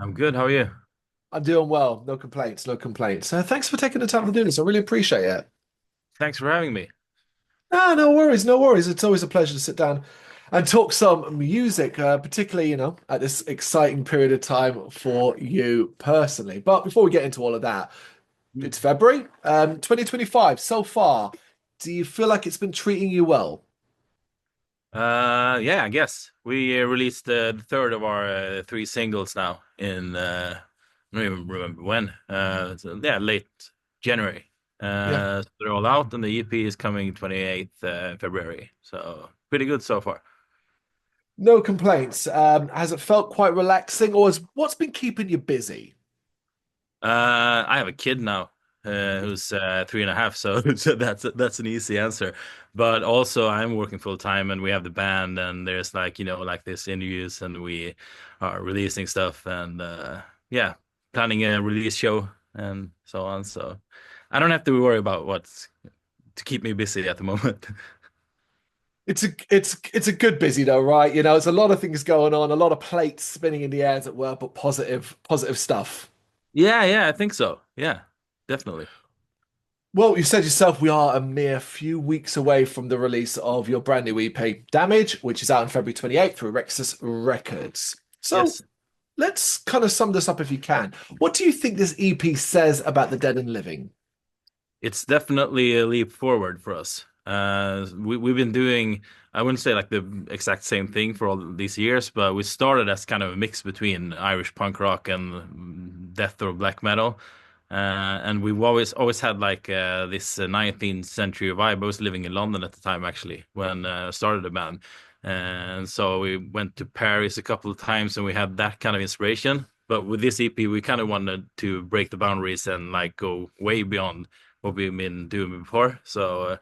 I'm good. How are you? I'm doing well. No complaints, no complaints. Thanks for taking the time to do this. I really appreciate it. Thanks for having me. Ah, no worries, no worries. It's always a pleasure to sit down and talk some music, particularly, at this exciting period of time for you personally. But before we get into all of that, it's February, 2025 so far. Do you feel like it's been treating you well? Yeah, I guess we released the third of our three singles now in I don't even remember when. Yeah, late January. Yeah, So they're all out, and the EP is coming 28th February. So pretty good so far. no complaints. Has it felt quite relaxing, or what's been keeping you busy? I have a kid now who's 3.5, so, so that's an easy answer. But also, I'm working full time, and we have the band, and there's like like this interviews, and we are releasing stuff, and yeah, planning a release show and so on. So I don't have to worry about what's to keep me busy at the moment. It's a good busy though, right? It's a lot of things going on, a lot of plates spinning in the air, as it were, but positive stuff. Yeah, yeah, I think so. Yeah, definitely. Well, you said yourself we are a mere few weeks away from the release of your brand new EP, Damage, which is out on February 28th through Rexius Records. So Yes. let's kind of sum this up if you can. What do you think this EP says about the dead and living? It's definitely a leap forward for us. We've been doing, I wouldn't say like the exact same thing for all these years, but we started as kind of a mix between Irish punk rock and death or black metal. And we've always had like this 19th century vibe. I was living in London at the time actually when I started the band. And so we went to Paris a couple of times and we had that kind of inspiration. But with this EP, we kind of wanted to break the boundaries and like go way beyond what we've been doing before. So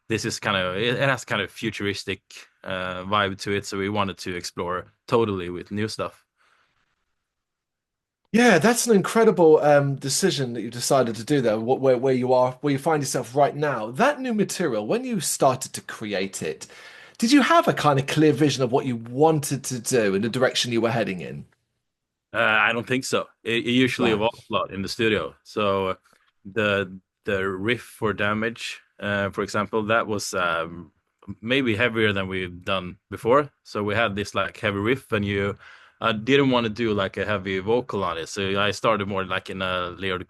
this is kind of it has kind of futuristic vibe to it. So we wanted to explore totally with new stuff. Yeah, that's an incredible decision that you decided to do there. Where you are, where you find yourself right now. That new material, when you started to create it, did you have a kind of clear vision of what you wanted to do and the direction you were heading in? I don't think so. It usually Wow. evolves a lot in the studio. So the riff for Damage, for example, that was maybe heavier than we've done before. So we had this like heavy riff, and I didn't want to do like a heavy vocal on it. So I started more like in a Leonard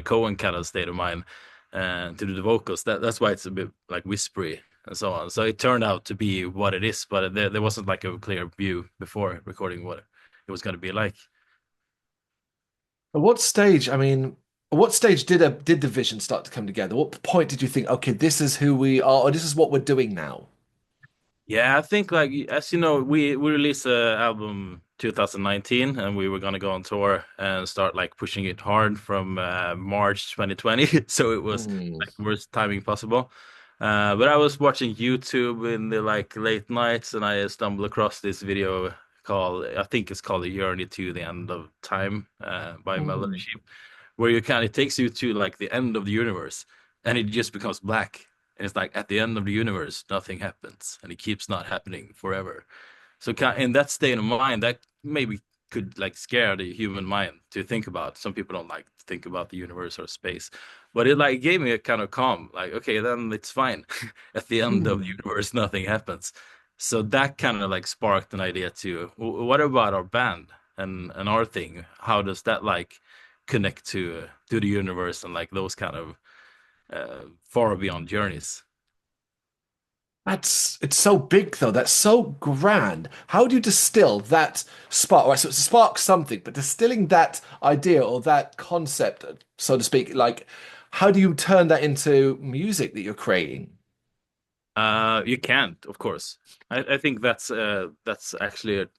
Cohen kind of state of mind to do the vocals. That's why it's a bit like whispery and so on. So it turned out to be what it is, but there wasn't like a clear view before recording what it was going to be like. At what stage, I mean, at what stage did the vision start to come together? What point did you think, okay, this is who we are, or this is what we're doing now? Yeah, I think like as you know, we released a album 2019, and we were gonna go on tour and start like pushing it hard from March 2020. So it was Hmm. like worst timing possible. But I was watching YouTube in the like late nights, and I stumbled across this video called I think it's called "A Journey to the End of Time" by Melody Hmm. Sheep, where you kind of takes you to like the end of the universe, and it just becomes black. And it's like at the end of the universe, nothing happens, and it keeps not happening forever. So in that state of mind, that maybe could like scare the human mind to think about. Some people don't like to think about the universe or space, but it like gave me a kind of calm, like, okay, then it's fine. At the end of the Hmm. universe, nothing happens. So that kind of like sparked an idea to what about our band and our thing? How does that like connect to the universe and like those kind of far beyond journeys? It's so big though. That's so grand. How do you distill that spark? Right, so it's a spark something, but distilling that idea or that concept, so to speak, like how do you turn that into music that you're creating? You can't, of course. I think that's actually a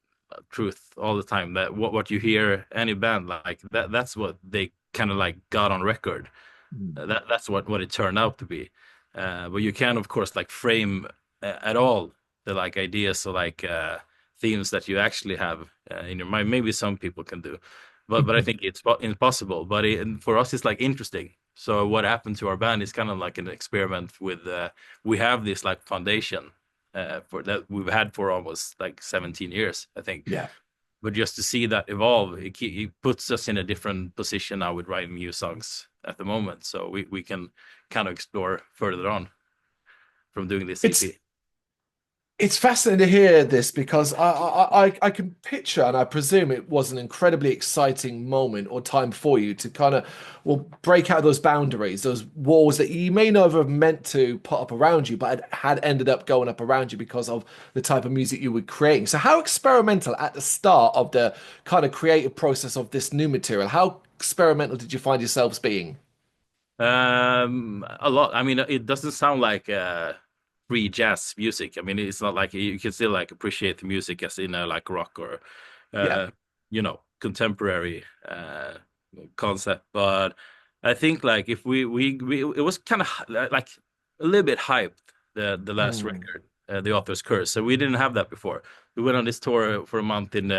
truth all the time. That what you hear any band like that's what they kind of like got on record. That's what it turned out to be. But you can, of course, like frame at all the like ideas or like themes that you actually have in your mind. Maybe some people can do, but I think it's impossible. But for us, it's like interesting. So what happened to our band is kind of like an experiment with we have this like foundation for that we've had for almost like 17 years, I think. Yeah. but just to see that evolve, it puts us in a different position now with writing new songs at the moment. So we can kind of explore further on from doing this It's EP. It's fascinating to hear this because I can picture and I presume it was an incredibly exciting moment or time for you to kind of well break out those boundaries, those walls that you may never have meant to put up around you, but had ended up going up around you because of the type of music you were creating. So how experimental at the start of the kind of creative process of this new material, how experimental did you find yourselves being? A lot. I mean, it doesn't sound like free jazz music. I mean, it's not like you can still like appreciate the music as in like rock or Yeah. uh, contemporary concept. But I think like if we it was kind of like a little bit hyped the last Mm. record, the Author's Curse. So we didn't have that before. We went on this tour for a month in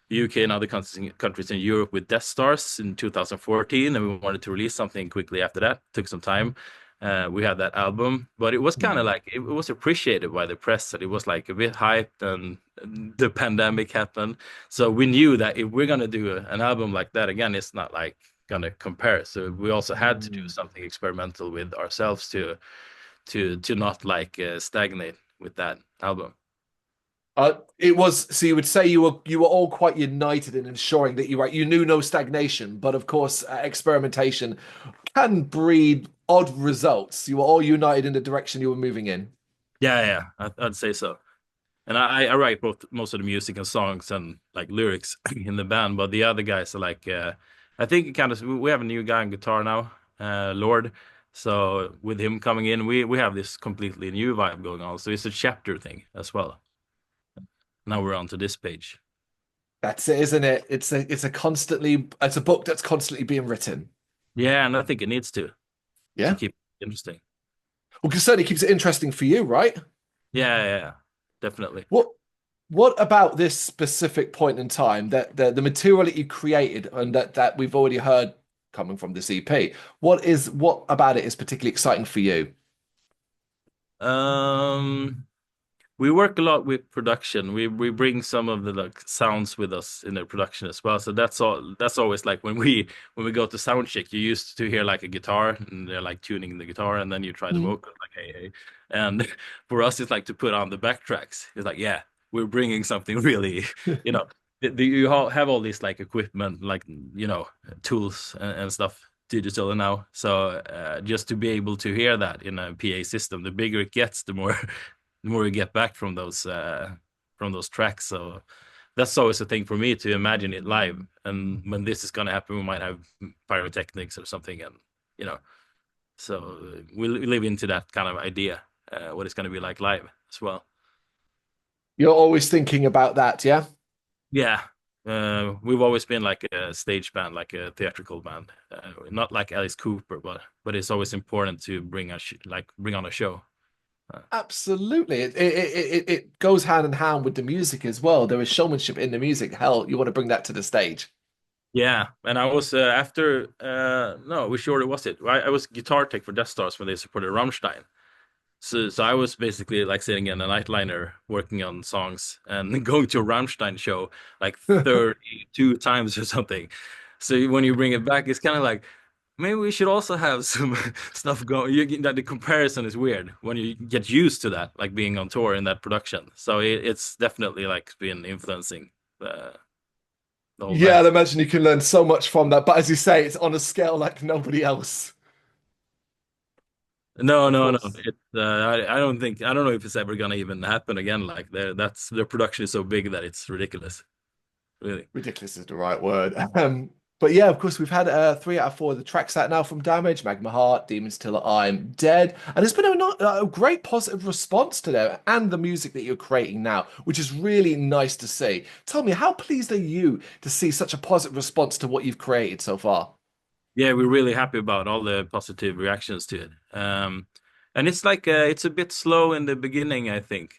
UK and other countries in Europe with Death Stars in 2014, and we wanted to release something quickly after that. Took some time. We had that album, but it was kind of Mm. like it was appreciated by the press that it was like a bit hyped, and the pandemic happened. So we knew that if we're gonna do an album like that again, it's not like gonna compare. So we also had to do Mm. something experimental with ourselves to not like stagnate with that album. It was so you would say you were all quite united in ensuring that you knew no stagnation, but of course experimentation can breed odd results. You were all united in the direction you were moving in. Yeah, yeah, I'd say so. And I write both most of the music and songs and like lyrics in the band, but the other guys are like I think it kind of we have a new guy on guitar now, Lord. So with him coming in, we have this completely new vibe going on. So it's a chapter thing as well. Now we're on to this page. That's it, isn't it? It's a book that's constantly being written. Yeah, and I think it needs to Yeah. keep it interesting. Well, because certainly keeps it interesting for you, right? Yeah, yeah, yeah, definitely. What what about this specific point in time that the material that you created and that we've already heard coming from this EP, what about it is particularly exciting for you? Um, We work a lot with production. We bring some of the like sounds with us in the production as well. So that's all. That's always like when we go to sound check, you used to hear like a guitar and they're like tuning the guitar, and then you try the Mm. vocal like hey hey. And for us, it's like to put on the backtracks. It's like yeah, we're bringing something really, you know, you have all this like equipment, like tools and stuff digital now. So just to be able to hear that in a PA system, the bigger it gets, the more the more we get back from those tracks. So that's always a thing for me to imagine it live. And when this is gonna happen, we might have pyrotechnics or something, and you know, so we live into that kind of idea, what it's gonna be like live as well. You're always thinking about that, yeah? Yeah. We've always been like a stage band, like a theatrical band, not like Alice Cooper, but it's always important to bring on a show. Uh, Absolutely. It goes hand in hand with the music as well. There is showmanship in the music. Hell, you want to bring that to the stage. Yeah, and I was after no, which order was it? I was guitar tech for Death Stars when they supported Rammstein. So I was basically like sitting in a nightliner working on songs and going to a Rammstein show like 32 times or something. So when you bring it back, it's kind of like maybe we should also have some stuff going. That the comparison is weird when you get used to that, like being on tour in that production. So it's definitely like been influencing the whole Yeah, band. I'd imagine you can learn so much from that. But as you say, it's on a scale like nobody else. No, Of no, no. course. I don't know if it's ever gonna even happen again. Like that's their production is so big that it's ridiculous, really. Ridiculous is the right word. But yeah, of course, we've had 3 out of 4 of the tracks out now from Damage, Magma Heart, Demons Till I'm Dead. And there's been a great positive response to them and the music that you're creating now, which is really nice to see. Tell me, how pleased are you to see such a positive response to what you've created so far? Yeah, we're really happy about all the positive reactions to it. And it's like it's a bit slow in the beginning, I think.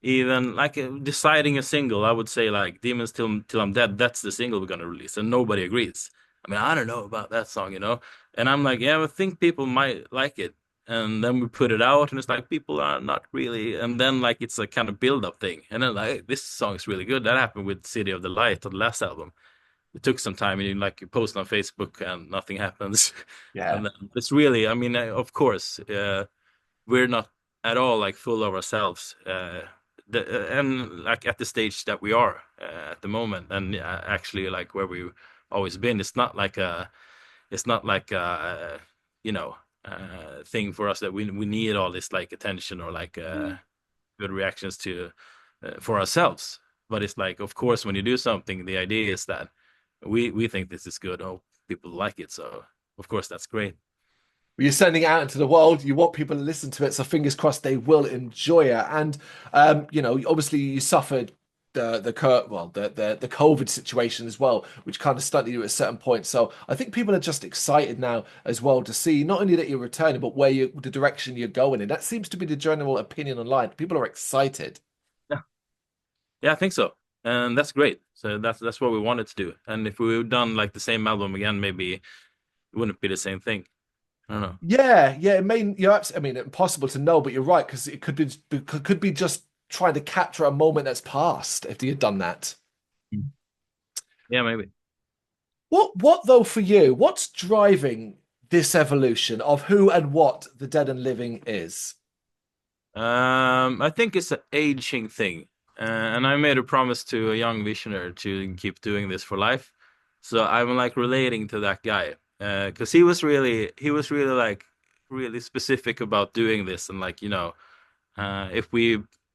Even like deciding a single, I would say like Demons Till I'm Dead. That's the single we're gonna release, and nobody agrees. I mean, I don't know about that song, you know. And I'm like, yeah, I think people might like it. and then we put it out, and it's like people are not really, and then like it's a kind of build up thing, and then like "Hey, this song is really good." That happened with City of the Light on the last album. It took some time, and you post on Facebook and nothing happens. Yeah. And then it's really, I mean, of course, we're not at all like full of ourselves, and like at the stage that we are at the moment, and actually like where we've always been. It's not like you know thing for us that we need all this like attention or like good reactions to for ourselves. But it's like, of course, when you do something, the idea is that we think this is good. Oh, people like it, so of course that's great. You're sending it out into the world. You want people to listen to it, so fingers crossed they will enjoy it. And obviously you suffered the COVID situation as well, which kind of stunted you at a certain point. So I think people are just excited now as well to see not only that you're returning, but the direction you're going in. That seems to be the general opinion online. People are excited. Yeah, yeah, I think so, and that's great. So that's what we wanted to do. And if we had done like the same album again, maybe it wouldn't be the same thing. I don't know. Yeah, yeah. I mean, impossible to know, but you're right because it could be just trying to capture a moment that's passed if you had done that. Yeah, maybe. What though for you? What's driving this evolution of who and what the dead and living is? I think it's an aging thing, and I made a promise to a young visionary to keep doing this for life. So I'm like relating to that guy, because he was really like really specific about doing this, and like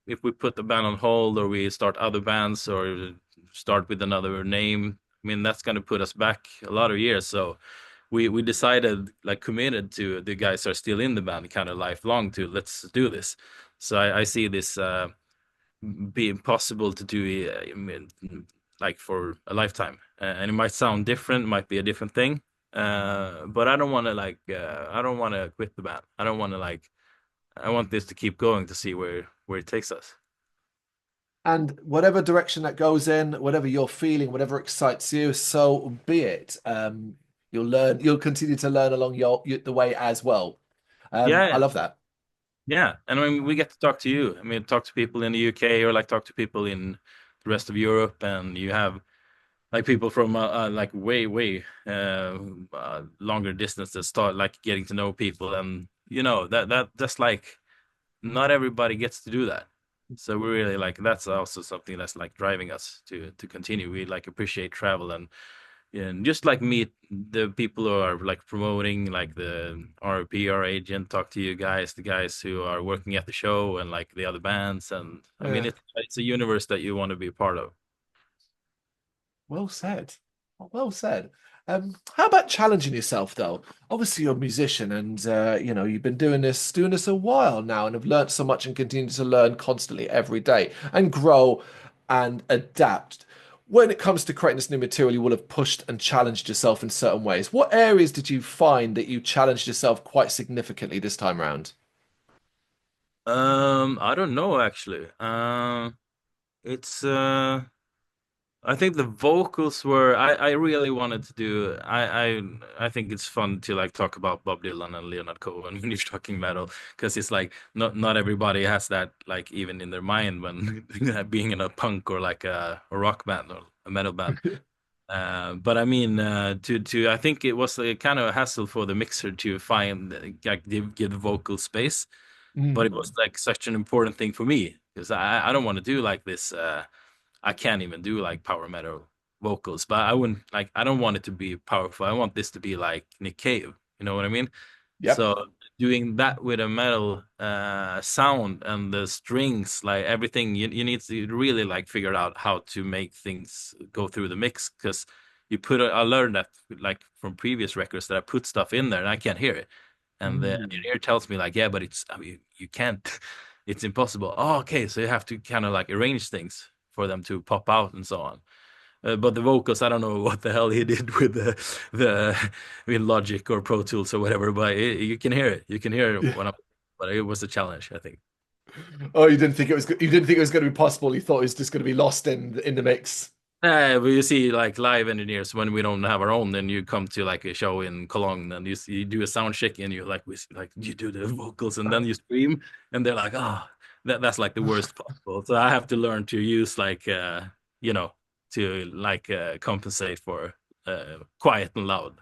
if we put the band on hold or we start other bands or start with another name, I mean that's gonna put us back a lot of years. So we decided like committed to the guys are still in the band kind of lifelong to let's do this. So I see this being possible to do I mean, like for a lifetime, and it might sound different, might be a different thing, but I don't want to quit the band. I don't want to like I want this to keep going to see where it takes us. And whatever direction that goes in, whatever you're feeling, whatever excites you, so be it. You'll continue to learn along the way as well. I Yeah, love that. yeah, and I mean we get to talk to you. I mean talk to people in the UK or like talk to people in the rest of Europe, and you have like people from like way longer distances start like getting to know people, and that's like not everybody gets to do that. So we really like that's also something that's like driving us to continue. We like appreciate travel and just like meet the people who are like promoting, like the our PR agent, talk to you guys, the guys who are working at the show, and like the other bands. And I mean Yeah. it's a universe that you want to be a part of. Well said. Well said. How about challenging yourself though? Obviously, you're a musician, and you've been doing this a while now, and have learned so much, and continue to learn constantly every day, and grow and adapt. When it comes to creating this new material, you will have pushed and challenged yourself in certain ways. What areas did you find that you challenged yourself quite significantly this time around? I don't know actually. It's I think the vocals were I really wanted to do I think it's fun to like talk about Bob Dylan and Leonard Cohen when you're talking metal, because it's like not everybody has that like even in their mind when being in a punk or like a rock band or a metal band. But I mean, to I think it was a kind of a hassle for the mixer to find like give the vocal space, but it was Mm. like such an important thing for me because I don't want to do like this. I can't even do like power metal vocals, but I wouldn't like I don't want it to be powerful. I want this to be like Nick Cave. You know what I mean? Yep. So doing that with a metal sound and the strings, like everything, you need to really like figure out how to make things go through the mix because I learned that like from previous records that I put stuff in there and I can't hear it. And the Mm. engineer tells me like, yeah, but it's I mean you can't, it's impossible. Oh, okay, so you have to kind of like arrange things for them to pop out and so on. But the vocals, I don't know what the hell he did with the I mean, Logic or Pro Tools or whatever, but you can hear it. You can hear it Yeah. when I'm, but it was a challenge, I think. Oh, you didn't think it was going to be possible. You thought it was just going to be lost in the mix. We see like live engineers when we don't have our own, then you come to like a show in Cologne and you do a sound check and you like like you do the vocals and then you scream and they're like, oh, that's like the worst possible. So I have to learn to use like you know, to like compensate for quiet and loud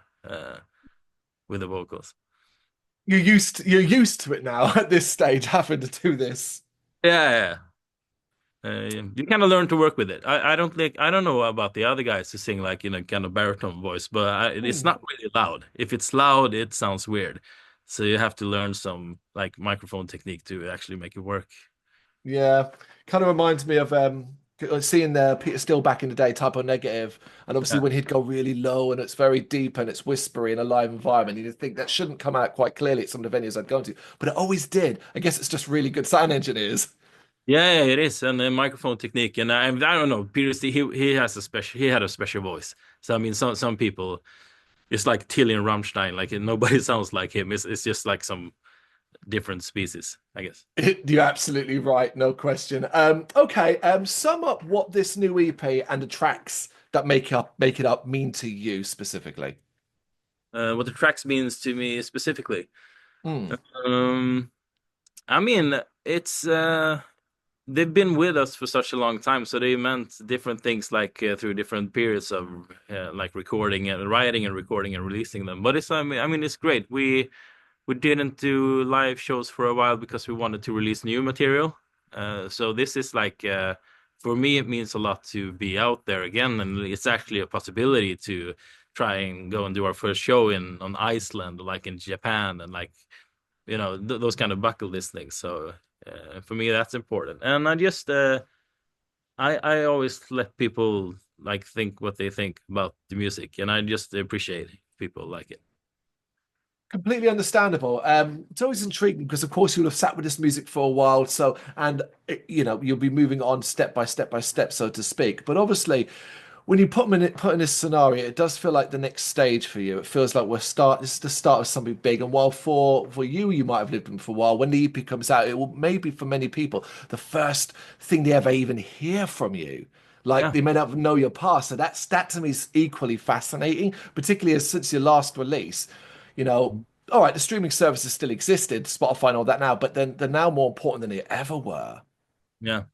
with the vocals. You're used to it now at this stage, having to do this. Yeah, yeah. You kind of learn to work with it. I don't think I don't know about the other guys who sing like in a kind of baritone voice, but it's Hmm. not really loud. If it's loud, it sounds weird. So you have to learn some like microphone technique to actually make it work. Yeah, kind of reminds me of seeing Peter Steele back in the day, Type O Negative, and obviously Yeah, when he'd go really low and it's very deep and it's whispery in a live environment, you'd think that shouldn't come out quite clearly at some of the venues I'd gone to, but it always did. I guess it's just really good sound engineers. yeah, it is, and microphone technique. And I don't know, Peter Steve, he has a special he had a special voice. So I mean, some people it's like Tilly and Rammstein, like nobody sounds like him. It's just like some different species, I guess. You're absolutely right, no question. Okay, sum up what this new EP and the tracks that make it up mean to you specifically. What the tracks means to me specifically. Hmm. Um, I mean, it's they've been with us for such a long time, so they meant different things like through different periods of like recording and writing and recording and releasing them. But it's I mean it's great. We didn't do live shows for a while because we wanted to release new material. So this is like for me it means a lot to be out there again, and it's actually a possibility to try and go and do our first show in on Iceland, like in Japan, and like th those kind of bucket list things. So for me, that's important. And I just I always let people like think what they think about the music, and I just appreciate people like it. Completely understandable. It's always intriguing because, of course, you'll have sat with this music for a while. So, and you'll be moving on step by step by step, so to speak. But obviously, when you put in this scenario, it does feel like the next stage for you. It feels like this is the start of something big. And while for you, you might have lived in for a while. When the EP comes out, it will maybe for many people the first thing they ever even hear from you. Like Yeah, they may not know your past. So that to me is equally fascinating, particularly as since your last release, you know. All right, the streaming services still existed, Spotify and all that now, but then they're now more important than they ever were. yeah.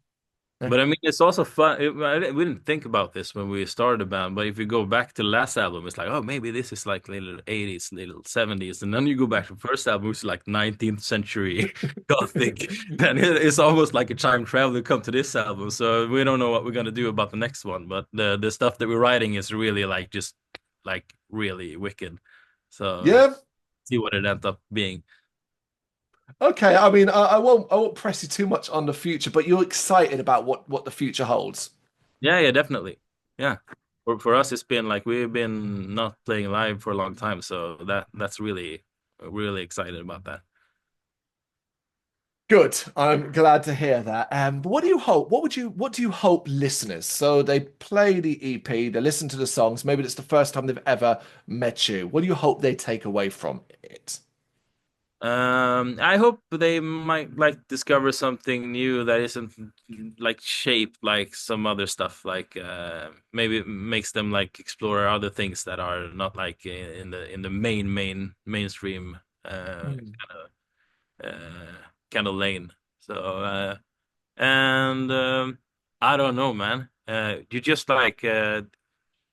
But I mean, it's also fun. We didn't think about this when we started the band, but if you go back to the last album, it's like, oh, maybe this is like little 80s, little 70s. And then you go back to the first album, which is like 19th century gothic. And it's almost like a time travel to come to this album. So we don't know what we're going to do about the next one. But the stuff that we're writing is really like just like really wicked. So Yeah. see what it ends up being. Okay, I mean, I won't press you too much on the future, but you're excited about what the future holds. Yeah, yeah, definitely. Yeah. For us, it's been like we've been not playing live for a long time, so that's really excited about that. Good. I'm glad to hear that. But what do you hope? What do you hope listeners? So they play the EP, they listen to the songs. Maybe it's the first time they've ever met you. What do you hope they take away from it? I hope they might like discover something new that isn't like shaped like some other stuff. Like maybe it makes them like explore other things that are not like in the mainstream Hmm. kind of lane. So and I don't know, man. You just like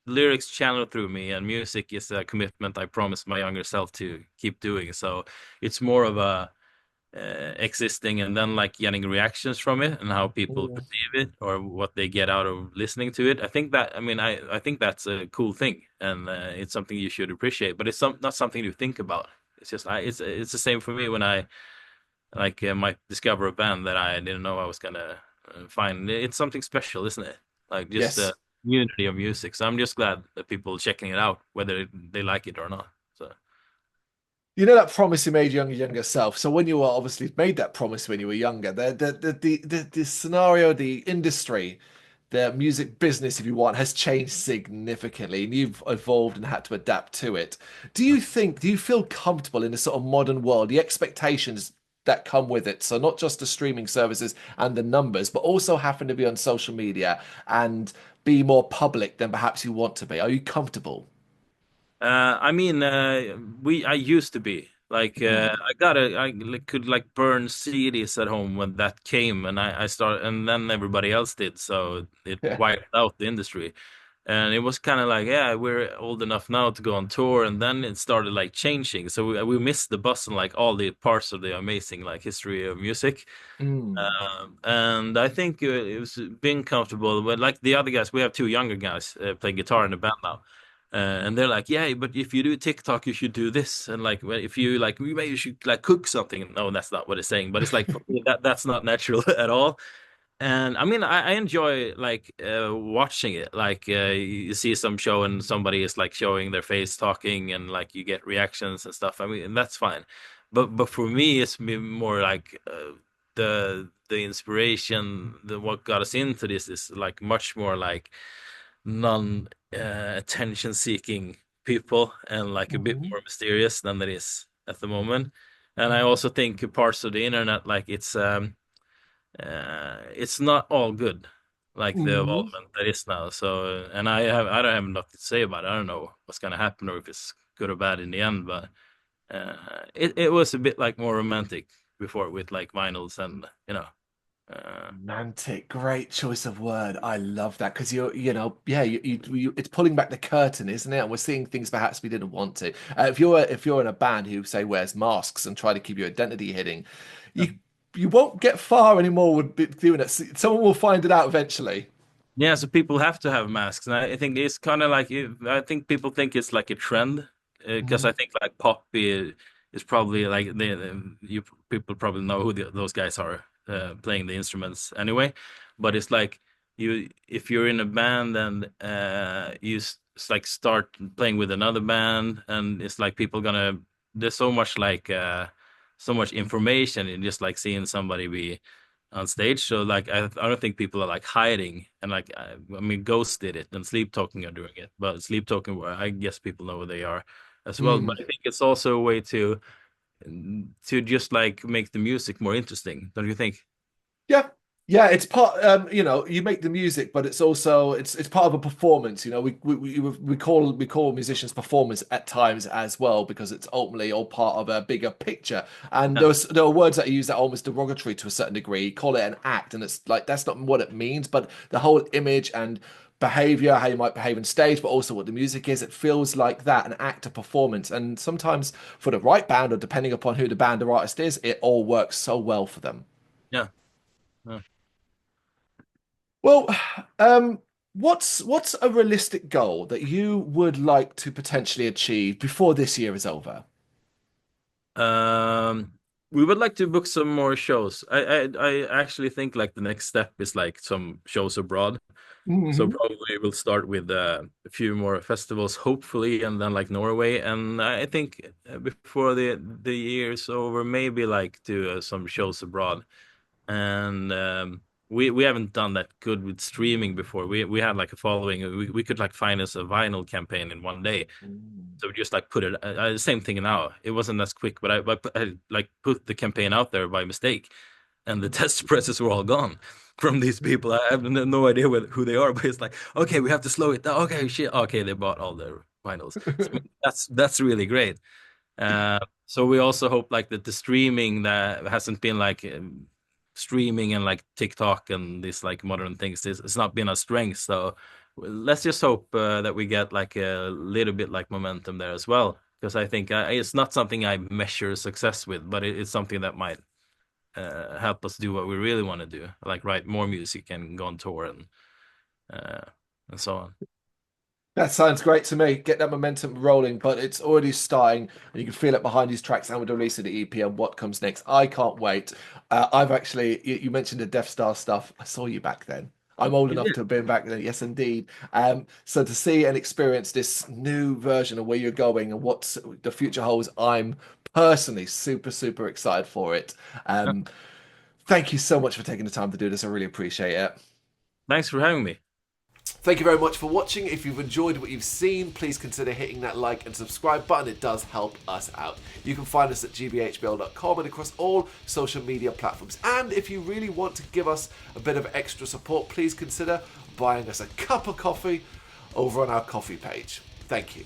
lyrics channel through me, and music is a commitment I promised my younger self to keep doing. So it's more of a existing and then like getting reactions from it and how people Hmm. perceive it or what they get out of listening to it. I think that I mean I think that's a cool thing, and it's something you should appreciate. But it's not something to think about. It's just it's the same for me when I like might discover a band that I didn't know I was gonna find. It's something special, isn't it? Like just the Yes. community of music. So I'm just glad that people checking it out, whether they like it or not. So You know that promise you made your younger self. So when you were obviously made that promise when you were younger, the scenario, the industry, the music business, if you want, has changed significantly, and you've evolved and had to adapt to it. Do you feel comfortable in this sort of modern world, the expectations that come with it? So not just the streaming services and the numbers, but also having to be on social media and be more public than perhaps you want to be? Are you comfortable? I mean, I used to be like Mm. could like burn CDs at home when that came, and I started, and then everybody else did, so it Yeah. wiped out the industry. And it was kind of like, yeah, we're old enough now to go on tour, and then it started like changing. So we missed the bus on like all the parts of the amazing like history of music. Mm. And I think it was being comfortable with like the other guys. We have two younger guys play guitar in the band now. And they're like, yeah, but if you do TikTok, you should do this. And like, if you like, maybe you should like cook something. No, that's not what it's saying. But it's like for me, that's not natural at all. And I mean, I enjoy like watching it. Like you see some show and somebody is like showing their face talking, and like you get reactions and stuff. I mean, and that's fine. But for me, it's been more like the inspiration, the what got us into this is like much more like non attention seeking people, and like a bit Mhm. more mysterious than it is at the moment. And I also think parts of the internet, like it's not all good, like the Mhm. involvement that is now. So, and I don't have nothing to say about it. I don't know what's gonna happen or if it's good or bad in the end. But it was a bit like more romantic before with like vinyls and uh, Romantic, great choice of word. I love that because yeah, it's pulling back the curtain, isn't it? And we're seeing things perhaps we didn't want to. If you're in a band who say wears masks and try to keep your identity hidden, you you won't get far anymore with doing it. Someone will find it out eventually. yeah. So people have to have masks, and I think it's kind of like I think people think it's like a trend because Mhm. I think like pop is probably like you people probably know who those guys are playing the instruments anyway, but it's like you if you're in a band and like start playing with another band, and it's like people gonna there's so much like so much information in just like seeing somebody be on stage. So like I don't think people are like hiding, and like I mean Ghost did it and Sleep Talking are doing it, but Sleep Talking, well, I guess people know who they are as well. But Mm. I think it's also a way to just like make the music more interesting, don't you think? Yeah. Yeah, it's part you make the music, but it's also it's part of a performance. We call musicians performers at times as well because it's ultimately all part of a bigger picture. And Yeah, there are words that are used that are almost derogatory to a certain degree. You call it an act, and it's like that's not what it means, but the whole image and behavior, how you might behave on stage, but also what the music is, it feels like that, an act, a performance. And sometimes for the right band, or depending upon who the band or artist is, it all works so well for them. yeah, yeah. Well, um, what's a realistic goal that you would like to potentially achieve before this year is over? Um, we would like to book some more shows. I actually think like the next step is like some shows abroad. So Hmm. probably we'll start with a few more festivals, hopefully, and then like Norway. And I think before the year is over, maybe like do some shows abroad. And we haven't done that good with streaming before. We had like a following. We could like finance a vinyl campaign in one day. So we just like put it. Same thing now. It wasn't as quick, but I like put the campaign out there by mistake, and the test presses were all gone from these people. I have no idea who they are, but it's like, okay, we have to slow it down. Okay, shit. Okay, they bought all their vinyls. So that's really great. So we also hope like that the streaming that hasn't been like streaming and like TikTok and these like modern things is it's not been a strength. So let's just hope that we get like a little bit like momentum there as well. Because I think it's not something I measure success with, but it's something that might help us do what we really want to do, like write more music and go on tour uh, and so on. That sounds great to me. Get that momentum rolling, but it's already starting, and you can feel it behind these tracks and with the release of the EP and what comes next. I can't wait. I've actually, you mentioned the Death Star stuff. I saw you back then. I'm old You enough did. to have been back then. Yes, indeed. So to see and experience this new version of where you're going and what the future holds, I'm personally super, super excited for it. Yeah. Um, Thank you so much for taking the time to do this. I really appreciate it. Thanks for having me. Thank you very much for watching. If you've enjoyed what you've seen, please consider hitting that like and subscribe button. It does help us out. You can find us at gbhbl.com and across all social media platforms. And if you really want to give us a bit of extra support, please consider buying us a cup of coffee over on our coffee page. Thank you.